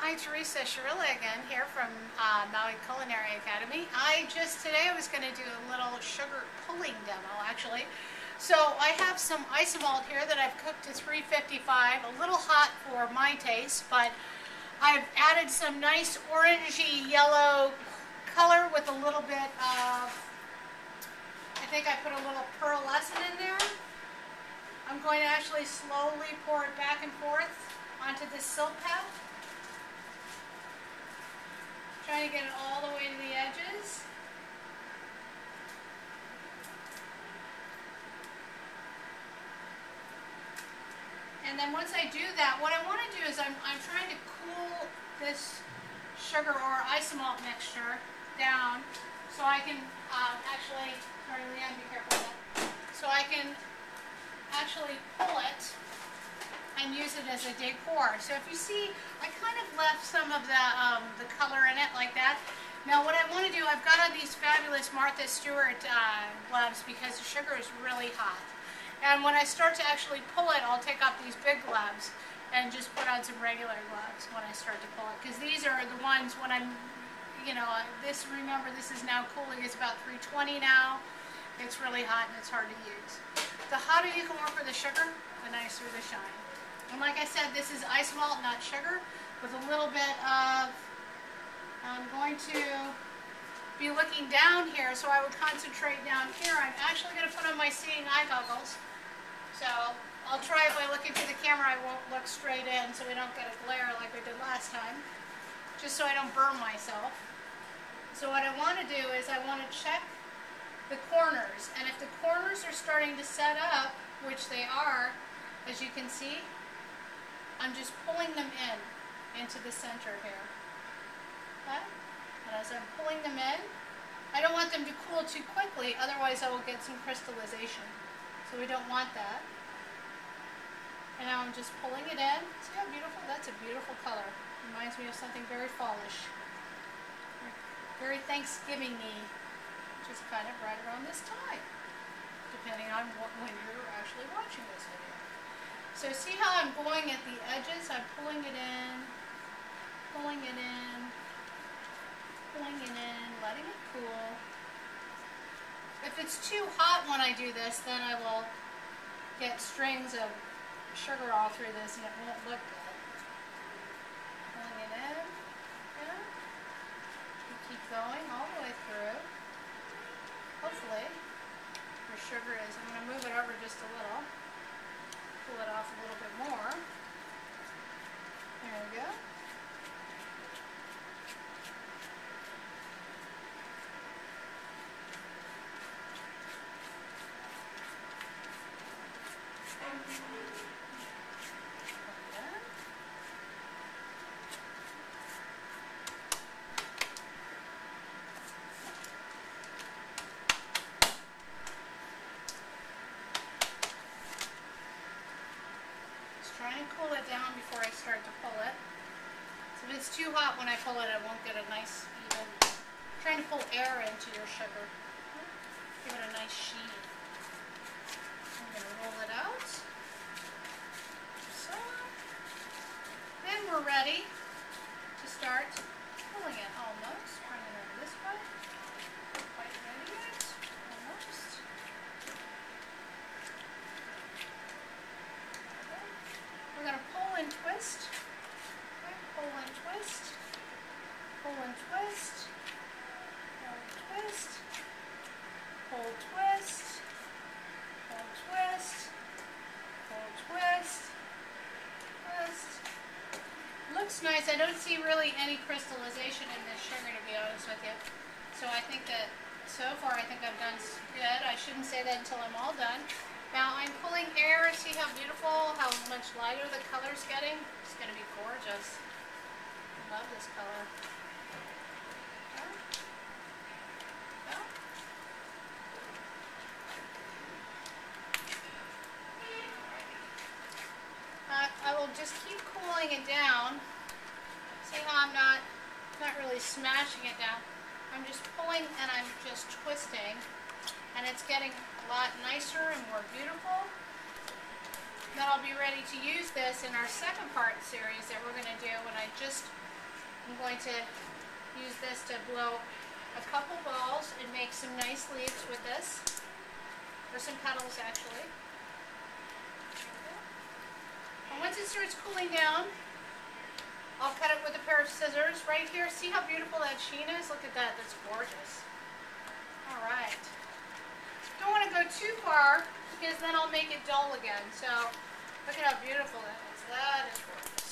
Hi, Teresa Shurilla again here from Maui Culinary Academy. Today I was going to do a little sugar pulling demo actually. So I have some isomalt here that I've cooked to 355, a little hot for my taste, but I've added some nice orangey yellow color with a little bit of, I think I put a little pearlescent in there. I'm going to actually slowly pour it back and forth onto this silk pad. Trying to get it all the way to the edges. And then once I do that, what I want to do is I'm trying to cool this sugar or isomalt mixture down so I can actually, sorry Leanne, be careful with that. So I can actually pull it and use it as a decor. So if you see, I kind of left some of the color in it like that. Now what I want to do, I've got on these fabulous Martha Stewart gloves because the sugar is really hot. And when I start to actually pull it, I'll take off these big gloves and just put on some regular gloves when I start to pull it. Because these are the ones when I'm, remember this is now cooling, it's about 320 now. It's really hot and it's hard to use. The hotter you can work with the sugar, the nicer the shine. And like I said, this is isomalt, not sugar, with a little bit of, I'm going to be looking down here, so I would concentrate down here. I'm actually going to put on my seeing eye goggles. So I'll try, if I look into the camera, I won't look straight in so we don't get a glare like we did last time, just so I don't burn myself. So what I want to do is I want to check the corners, and if the corners are starting to set up, which they are, as you can see, I'm just pulling them into the center here. Okay? And as I'm pulling them in, I don't want them to cool too quickly, otherwise I will get some crystallization. So we don't want that. And now I'm just pulling it in. See how beautiful? That's a beautiful color. Reminds me of something very fallish. Very Thanksgiving-y, which is kind of right around this time, depending on when you're actually watching this video. So see how I'm going at the edges? I'm pulling it in, pulling it in, pulling it in, letting it cool. If it's too hot when I do this, then I will get strings of sugar all through this and it won't look good. Pulling it in, yeah. You keep going all the way through. Hopefully your sugar is, I'm going to move it over just a little. Pull it off a little bit more. There we go. Try and cool it down before I start to pull it. So if it's too hot when I pull it, I won't get a nice even. I'm trying to pull air into your sugar. Give it a nice sheen. I'm going to roll it out. So. Then we're ready to start pulling it almost. Turn it over this way. Not quite ready yet. Almost. We're going to pull and twist. Okay, pull and twist. Pull and twist. Pull, twist. Pull, twist. Pull, twist. Pull, twist. Twist. Looks nice. I don't see really any crystallization in this sugar, to be honest with you. So I think that so far I think I've done good. I shouldn't say that until I'm all done. Now I'm pulling air. See how beautiful, how much lighter the color's getting? It's going to be gorgeous. I love this color. Okay. Okay. I will just keep cooling it down. See how I'm not really smashing it down. I'm just pulling and I'm just twisting. And it's getting a lot nicer and more beautiful. Then I'll be ready to use this in our second part series that we're going to do when I just I'm going to use this to blow a couple balls and make some nice leaves with this, or some petals actually. And once it starts cooling down, I'll cut it with a pair of scissors. Right here, see how beautiful that sheen is? Look at that, that's gorgeous. All right. Don't want to go too far because then I'll make it dull again. So look at how beautiful that is. That is gorgeous.